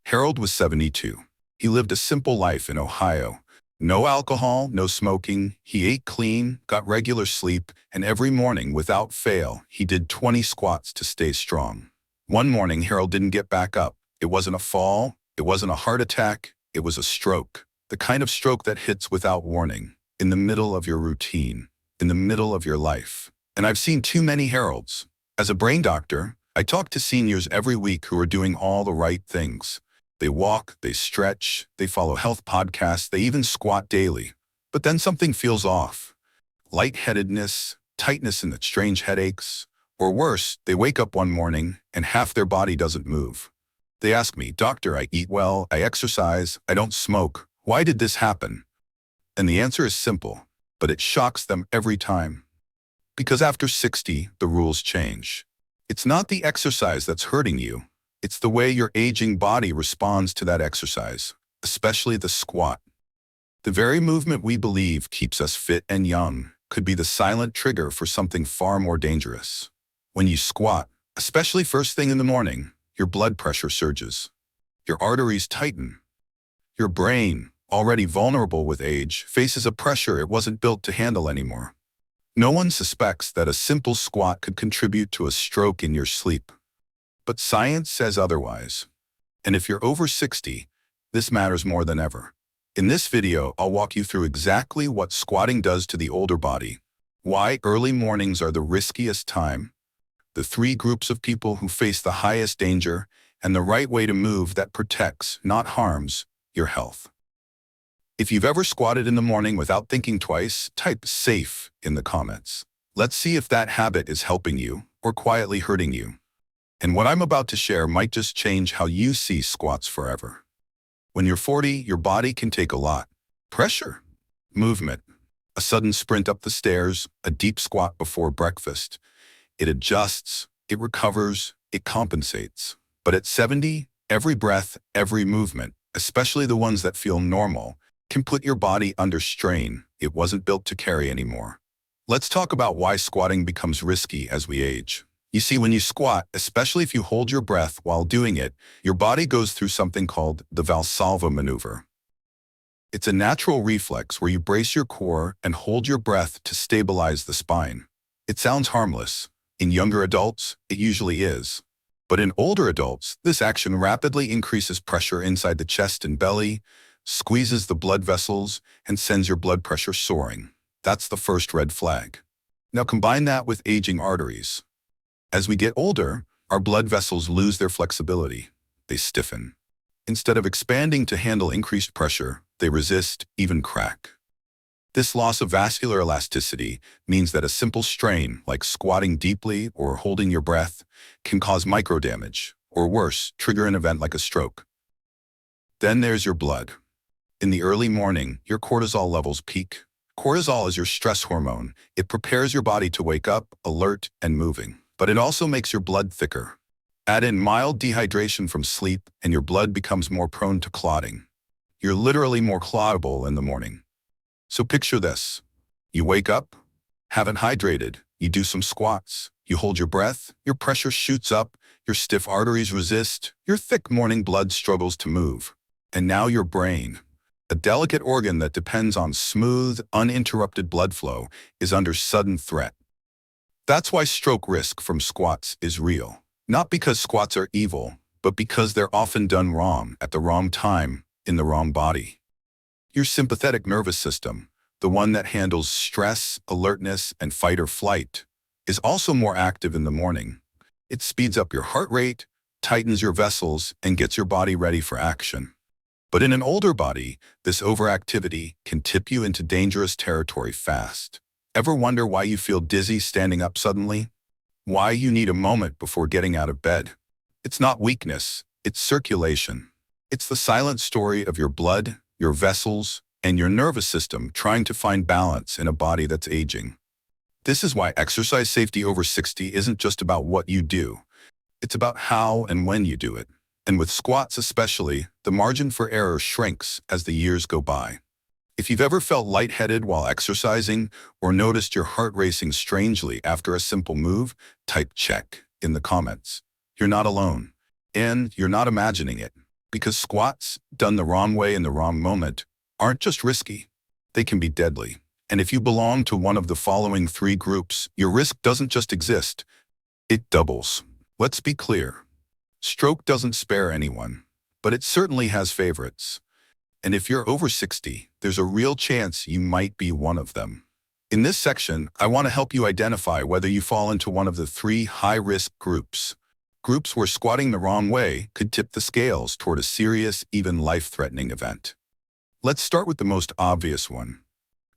Harold was 72. He lived a simple life in Ohio. No alcohol, no smoking. He ate clean, got regular sleep, and every morning, without fail, he did 20 squats to stay strong. One morning, Harold didn't get back up. It wasn't a fall. It wasn't a heart attack. It was a stroke. The kind of stroke that hits without warning, in the middle of your routine, in the middle of your life. And I've seen too many Harolds. As a brain doctor, I talk to seniors every week who are doing all the right things. They walk, they stretch, they follow health podcasts, they even squat daily. But then something feels off. Lightheadedness, tightness in the strange headaches, or worse, they wake up one morning and half their body doesn't move. They ask me, "Doctor, I eat well, I exercise, I don't smoke. Why did this happen?" And the answer is simple, but it shocks them every time. Because after 60, the rules change. It's not the exercise that's hurting you. It's the way your aging body responds to that exercise, especially the squat. The very movement we believe keeps us fit and young could be the silent trigger for something far more dangerous. When you squat, especially first thing in the morning, your blood pressure surges. Your arteries tighten. Your brain, already vulnerable with age, faces a pressure it wasn't built to handle anymore. No one suspects that a simple squat could contribute to a stroke in your sleep. But science says otherwise. And if you're over 60, this matters more than ever. In this video, I'll walk you through exactly what squatting does to the older body, why early mornings are the riskiest time, the 3 groups of people who face the highest danger, and the right way to move that protects, not harms, your health. If you've ever squatted in the morning without thinking twice, type "safe" in the comments. Let's see if that habit is helping you or quietly hurting you. And what I'm about to share might just change how you see squats forever. When you're 40, your body can take a lot. Pressure, movement, a sudden sprint up the stairs, a deep squat before breakfast. It adjusts, it recovers, it compensates. But at 70, every breath, every movement, especially the ones that feel normal, can put your body under strain it wasn't built to carry anymore. Let's talk about why squatting becomes risky as we age. You see, when you squat, especially if you hold your breath while doing it, your body goes through something called the Valsalva maneuver. It's a natural reflex where you brace your core and hold your breath to stabilize the spine. It sounds harmless. In younger adults, it usually is. But in older adults, this action rapidly increases pressure inside the chest and belly, squeezes the blood vessels, and sends your blood pressure soaring. That's the first red flag. Now combine that with aging arteries. As we get older, our blood vessels lose their flexibility. They stiffen. Instead of expanding to handle increased pressure, they resist, even crack. This loss of vascular elasticity means that a simple strain, like squatting deeply or holding your breath, can cause microdamage, or worse, trigger an event like a stroke. Then there's your blood. In the early morning, your cortisol levels peak. Cortisol is your stress hormone. It prepares your body to wake up, alert, and moving. But it also makes your blood thicker. Add in mild dehydration from sleep, and your blood becomes more prone to clotting. You're literally more clottable in the morning. So picture this. You wake up, haven't hydrated, you do some squats, you hold your breath, your pressure shoots up, your stiff arteries resist, your thick morning blood struggles to move. And now your brain, a delicate organ that depends on smooth, uninterrupted blood flow, is under sudden threat. That's why stroke risk from squats is real. Not because squats are evil, but because they're often done wrong, at the wrong time, in the wrong body. Your sympathetic nervous system, the one that handles stress, alertness, and fight or flight, is also more active in the morning. It speeds up your heart rate, tightens your vessels, and gets your body ready for action. But in an older body, this overactivity can tip you into dangerous territory fast. Ever wonder why you feel dizzy standing up suddenly? Why you need a moment before getting out of bed? It's not weakness, it's circulation. It's the silent story of your blood, your vessels, and your nervous system trying to find balance in a body that's aging. This is why exercise safety over 60 isn't just about what you do. It's about how and when you do it. And with squats especially, the margin for error shrinks as the years go by. If you've ever felt lightheaded while exercising or noticed your heart racing strangely after a simple move, type check in the comments. You're not alone, and you're not imagining it. Because squats, done the wrong way in the wrong moment, aren't just risky, they can be deadly. And if you belong to one of the following three groups, your risk doesn't just exist, it doubles. Let's be clear. Stroke doesn't spare anyone, but it certainly has favorites. And if you're over 60, there's a real chance you might be one of them. In this section, I want to help you identify whether you fall into one of the three high-risk groups. Groups where squatting the wrong way could tip the scales toward a serious, even life-threatening event. Let's start with the most obvious one.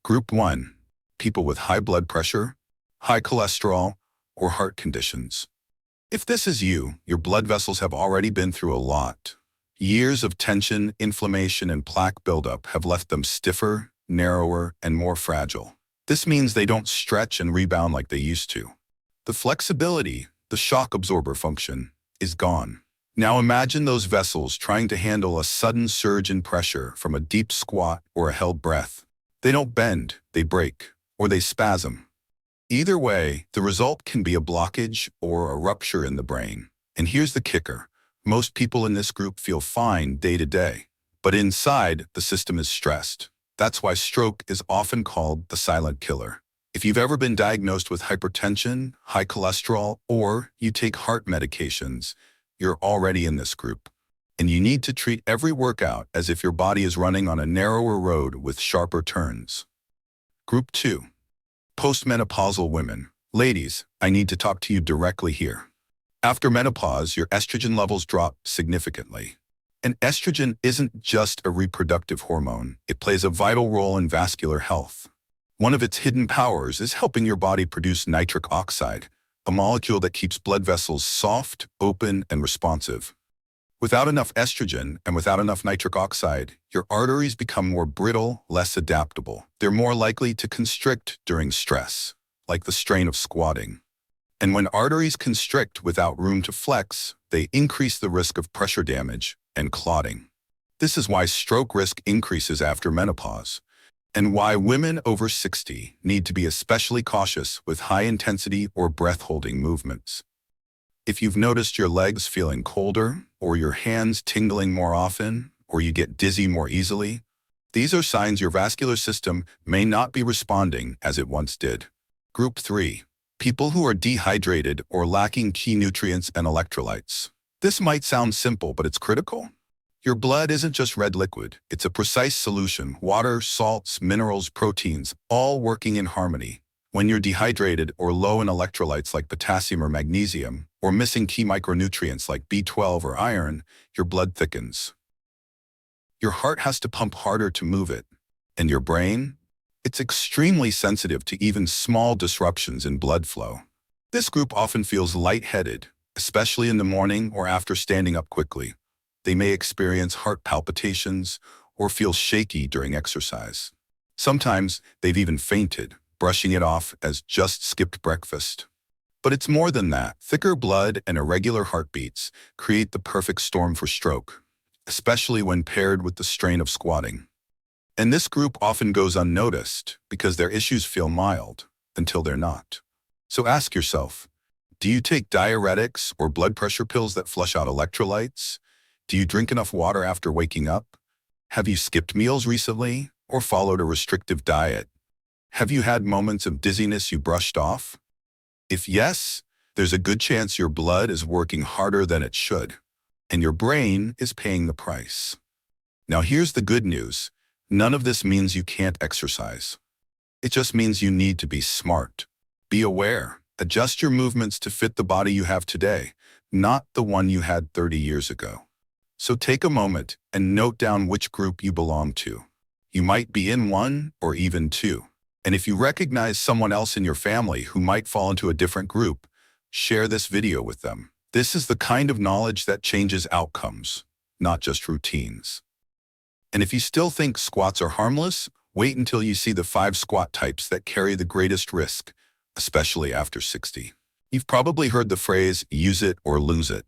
Group 1. People with high blood pressure, high cholesterol, or heart conditions. If this is you, your blood vessels have already been through a lot. Years of tension, inflammation, and plaque buildup have left them stiffer, narrower, and more fragile. This means they don't stretch and rebound like they used to. The flexibility, the shock absorber function, is gone. Now imagine those vessels trying to handle a sudden surge in pressure from a deep squat or a held breath. They don't bend, they break, or they spasm. Either way, the result can be a blockage or a rupture in the brain. And here's the kicker. Most people in this group feel fine day to day, but inside, the system is stressed. That's why stroke is often called the silent killer. If you've ever been diagnosed with hypertension, high cholesterol, or you take heart medications, you're already in this group. And you need to treat every workout as if your body is running on a narrower road with sharper turns. Group 2. Postmenopausal women. Ladies, I need to talk to you directly here. After menopause, your estrogen levels drop significantly. And estrogen isn't just a reproductive hormone. It plays a vital role in vascular health. One of its hidden powers is helping your body produce nitric oxide, a molecule that keeps blood vessels soft, open, and responsive. Without enough estrogen and without enough nitric oxide, your arteries become more brittle, less adaptable. They're more likely to constrict during stress, like the strain of squatting. And when arteries constrict without room to flex, they increase the risk of pressure damage and clotting. This is why stroke risk increases after menopause, and why women over 60 need to be especially cautious with high-intensity or breath-holding movements. If you've noticed your legs feeling colder, or your hands tingling more often, or you get dizzy more easily, these are signs your vascular system may not be responding as it once did. Group 3. People who are dehydrated or lacking key nutrients and electrolytes. This might sound simple, but it's critical. Your blood isn't just red liquid. It's a precise solution: water, salts, minerals, proteins, all working in harmony. When you're dehydrated or low in electrolytes like potassium or magnesium, or missing key micronutrients like B12 or iron, your blood thickens. Your heart has to pump harder to move it. And your brain? It's extremely sensitive to even small disruptions in blood flow. This group often feels lightheaded, especially in the morning or after standing up quickly. They may experience heart palpitations or feel shaky during exercise. Sometimes they've even fainted, brushing it off as just skipped breakfast. But it's more than that. Thicker blood and irregular heartbeats create the perfect storm for stroke, especially when paired with the strain of squatting. And this group often goes unnoticed because their issues feel mild until they're not. So ask yourself, do you take diuretics or blood pressure pills that flush out electrolytes? Do you drink enough water after waking up? Have you skipped meals recently or followed a restrictive diet? Have you had moments of dizziness you brushed off? If yes, there's a good chance your blood is working harder than it should, and your brain is paying the price. Now here's the good news. None of this means you can't exercise. It just means you need to be smart. Be aware. Adjust your movements to fit the body you have today, not the one you had 30 years ago. So take a moment and note down which group you belong to. You might be in one or even two. And if you recognize someone else in your family who might fall into a different group, share this video with them. This is the kind of knowledge that changes outcomes, not just routines. And if you still think squats are harmless, wait until you see the 5 squat types that carry the greatest risk, especially after 60. You've probably heard the phrase, use it or lose it.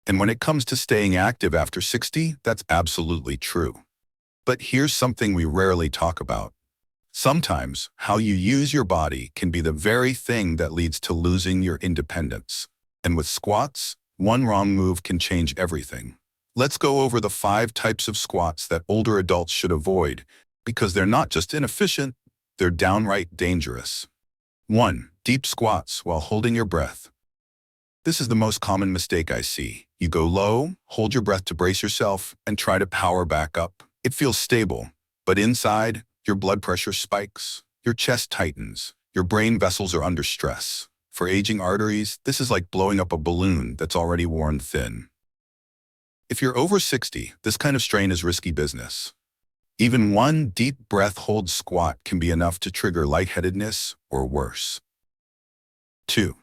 And when it comes to staying active after 60, that's absolutely true. But here's something we rarely talk about. Sometimes, how you use your body can be the very thing that leads to losing your independence. And with squats, one wrong move can change everything. Let's go over the 5 types of squats that older adults should avoid because they're not just inefficient, they're downright dangerous. 1. Deep squats while holding your breath. This is the most common mistake I see. You go low, hold your breath to brace yourself, and try to power back up. It feels stable, but inside, your blood pressure spikes, your chest tightens, your brain vessels are under stress. For aging arteries, this is like blowing up a balloon that's already worn thin. If you're over 60, this kind of strain is risky business. Even one deep breath hold squat can be enough to trigger lightheadedness or worse. 2.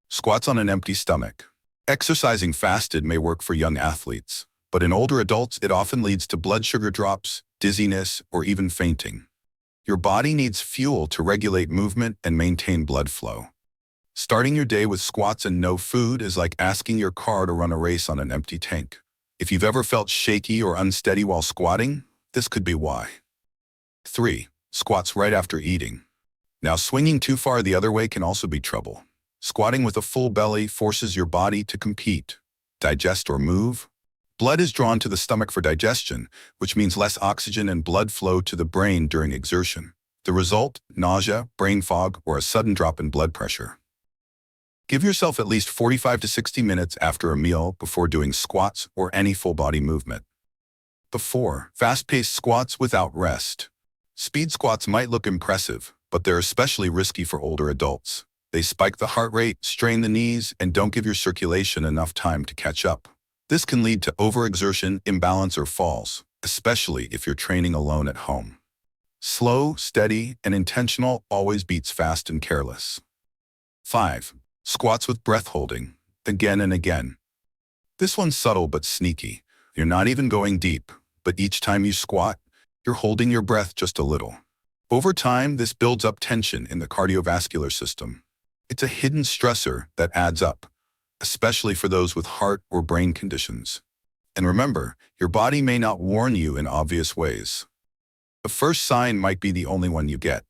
Squats on an empty stomach. Exercising fasted may work for young athletes, but in older adults it often leads to blood sugar drops, dizziness, or even fainting. Your body needs fuel to regulate movement and maintain blood flow. Starting your day with squats and no food is like asking your car to run a race on an empty tank. If you've ever felt shaky or unsteady while squatting, this could be why. 3. Squats right after eating. Now, swinging too far the other way can also be trouble. Squatting with a full belly forces your body to compete, digest or move. Blood is drawn to the stomach for digestion, which means less oxygen and blood flow to the brain during exertion. The result, nausea, brain fog, or a sudden drop in blood pressure. Give yourself at least 45 to 60 minutes after a meal before doing squats or any full-body movement. 4. Fast-paced squats without rest. Speed squats might look impressive, but they're especially risky for older adults. They spike the heart rate, strain the knees, and don't give your circulation enough time to catch up. This can lead to overexertion, imbalance, or falls, especially if you're training alone at home. Slow, steady, and intentional always beats fast and careless. 5. Squats with breath holding, again and again. This one's subtle but sneaky. You're not even going deep, but each time you squat, you're holding your breath just a little. Over time, this builds up tension in the cardiovascular system. It's a hidden stressor that adds up, especially for those with heart or brain conditions. And remember, your body may not warn you in obvious ways. The first sign might be the only one you get.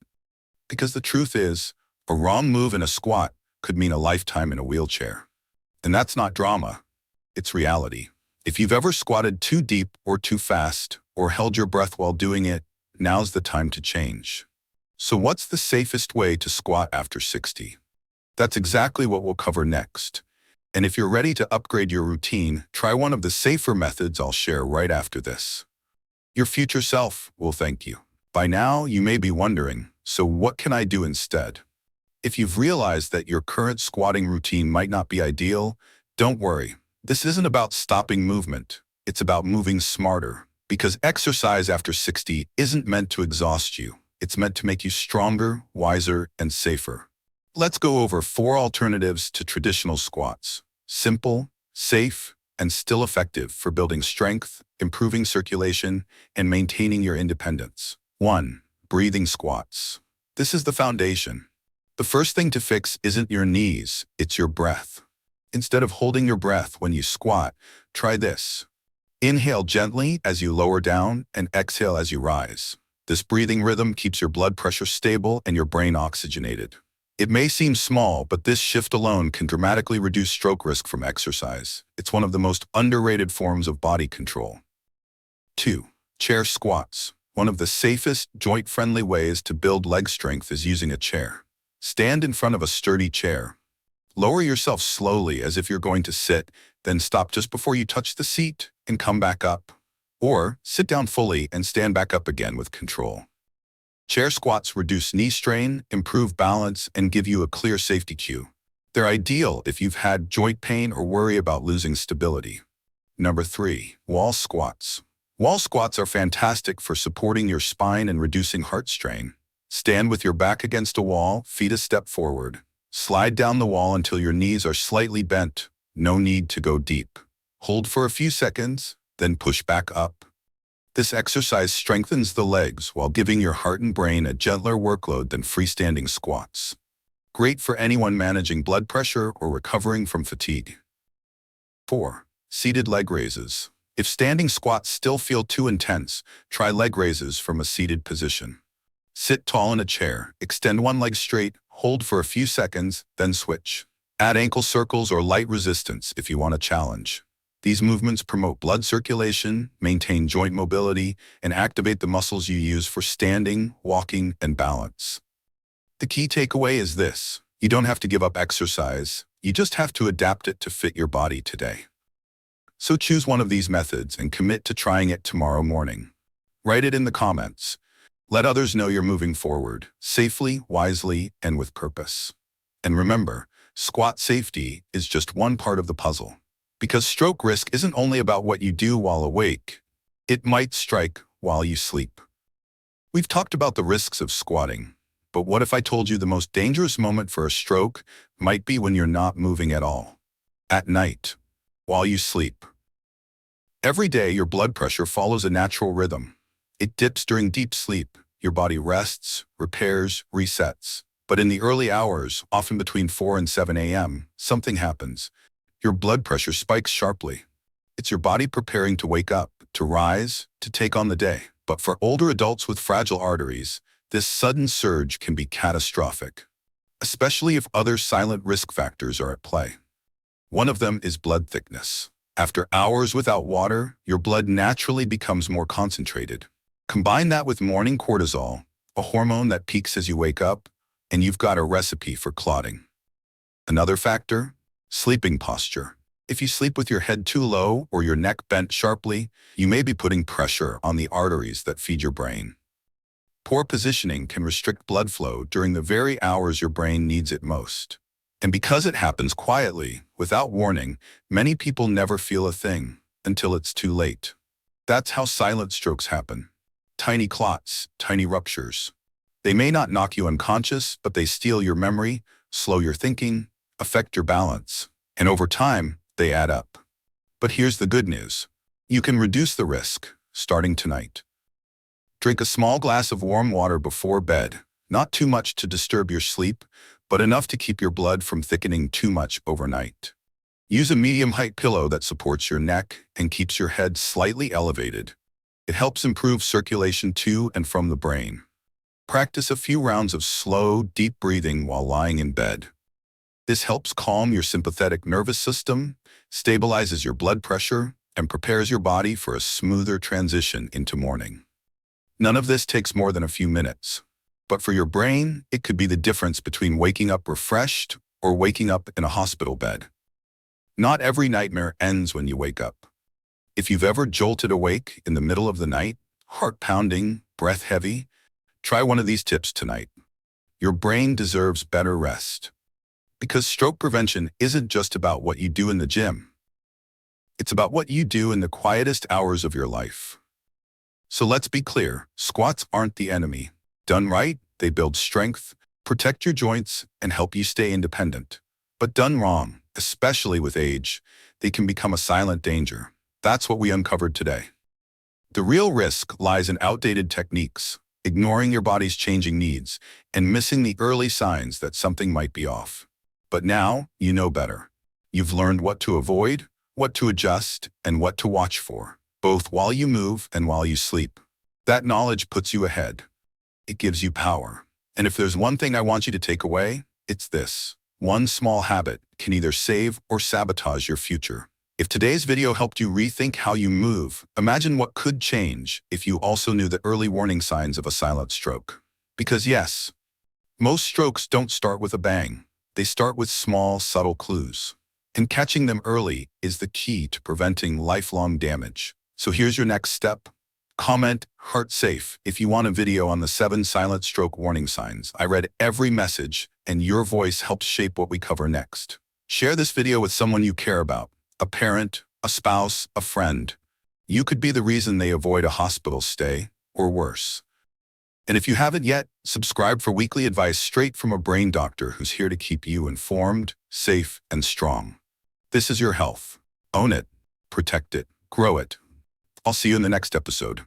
Because the truth is, a wrong move in a squat could mean a lifetime in a wheelchair. And that's not drama, it's reality. If you've ever squatted too deep or too fast, or held your breath while doing it, now's the time to change. So what's the safest way to squat after 60? That's exactly what we'll cover next. And if you're ready to upgrade your routine, try one of the safer methods I'll share right after this. Your future self will thank you. By now, you may be wondering, so what can I do instead? If you've realized that your current squatting routine might not be ideal, don't worry. This isn't about stopping movement. It's about moving smarter. Because exercise after 60 isn't meant to exhaust you. It's meant to make you stronger, wiser, and safer. Let's go over 4 alternatives to traditional squats. Simple, safe, and still effective for building strength, improving circulation, and maintaining your independence. 1. Breathing squats. This is the foundation. The first thing to fix isn't your knees, it's your breath. Instead of holding your breath when you squat, try this. Inhale gently as you lower down and exhale as you rise. This breathing rhythm keeps your blood pressure stable and your brain oxygenated. It may seem small, but this shift alone can dramatically reduce stroke risk from exercise. It's one of the most underrated forms of body control. 2. Chair squats. One of the safest, joint-friendly ways to build leg strength is using a chair. Stand in front of a sturdy chair. Lower yourself slowly as if you're going to sit, then stop just before you touch the seat and come back up. Or sit down fully and stand back up again with control. Chair squats reduce knee strain, improve balance, and give you a clear safety cue. They're ideal if you've had joint pain or worry about losing stability. 3. Wall squats. Wall squats are fantastic for supporting your spine and reducing heart strain. Stand with your back against a wall, feet a step forward. Slide down the wall until your knees are slightly bent. No need to go deep. Hold for a few seconds, then push back up. This exercise strengthens the legs while giving your heart and brain a gentler workload than freestanding squats. Great for anyone managing blood pressure or recovering from fatigue. 4. Seated leg raises. If standing squats still feel too intense, try leg raises from a seated position. Sit tall in a chair, extend one leg straight, hold for a few seconds, then switch. Add ankle circles or light resistance if you want a challenge. These movements promote blood circulation, maintain joint mobility, and activate the muscles you use for standing, walking, and balance. The key takeaway is this: you don't have to give up exercise, you just have to adapt it to fit your body today. So choose one of these methods and commit to trying it tomorrow morning. Write it in the comments. Let others know you're moving forward, safely, wisely, and with purpose. And remember, squat safety is just one part of the puzzle. Because stroke risk isn't only about what you do while awake. It might strike while you sleep. We've talked about the risks of squatting, but what if I told you the most dangerous moment for a stroke might be when you're not moving at all? At night, while you sleep. Every day, your blood pressure follows a natural rhythm. It dips during deep sleep. Your body rests, repairs, resets. But in the early hours, often between 4 and 7 a.m., something happens. Your blood pressure spikes sharply. It's your body preparing to wake up, to rise, to take on the day. But for older adults with fragile arteries, this sudden surge can be catastrophic, especially if other silent risk factors are at play. One of them is blood thickness. After hours without water, your blood naturally becomes more concentrated. Combine that with morning cortisol, a hormone that peaks as you wake up, and you've got a recipe for clotting. Another factor? Sleeping posture. If you sleep with your head too low or your neck bent sharply, you may be putting pressure on the arteries that feed your brain. Poor positioning can restrict blood flow during the very hours your brain needs it most. And because it happens quietly, without warning, many people never feel a thing until it's too late. That's how silent strokes happen. Tiny clots, tiny ruptures. They may not knock you unconscious, but they steal your memory, slow your thinking, affect your balance, and over time, they add up. But here's the good news. You can reduce the risk, starting tonight. Drink a small glass of warm water before bed, not too much to disturb your sleep, but enough to keep your blood from thickening too much overnight. Use a medium-height pillow that supports your neck and keeps your head slightly elevated. It helps improve circulation to and from the brain. Practice a few rounds of slow, deep breathing while lying in bed. This helps calm your sympathetic nervous system, stabilizes your blood pressure, and prepares your body for a smoother transition into morning. None of this takes more than a few minutes. But for your brain, it could be the difference between waking up refreshed or waking up in a hospital bed. Not every nightmare ends when you wake up. If you've ever jolted awake in the middle of the night, heart pounding, breath heavy, try one of these tips tonight. Your brain deserves better rest. Because stroke prevention isn't just about what you do in the gym. It's about what you do in the quietest hours of your life. So let's be clear, squats aren't the enemy. Done right, they build strength, protect your joints, and help you stay independent. But done wrong, especially with age, they can become a silent danger. That's what we uncovered today. The real risk lies in outdated techniques, ignoring your body's changing needs, and missing the early signs that something might be off. But now, you know better. You've learned what to avoid, what to adjust, and what to watch for, both while you move and while you sleep. That knowledge puts you ahead. It gives you power. And if there's one thing I want you to take away, it's this. One small habit can either save or sabotage your future. If today's video helped you rethink how you move, imagine what could change if you also knew the early warning signs of a silent stroke. Because yes, most strokes don't start with a bang. They start with small, subtle clues. And catching them early is the key to preventing lifelong damage. So here's your next step. Comment "Heart Safe" if you want a video on the 7 silent stroke warning signs. I read every message, and your voice helps shape what we cover next. Share this video with someone you care about, a parent, a spouse, a friend. You could be the reason they avoid a hospital stay, or worse. And if you haven't yet, subscribe for weekly advice straight from a brain doctor who's here to keep you informed, safe, and strong. This is your health. Own it, protect it, grow it. I'll see you in the next episode.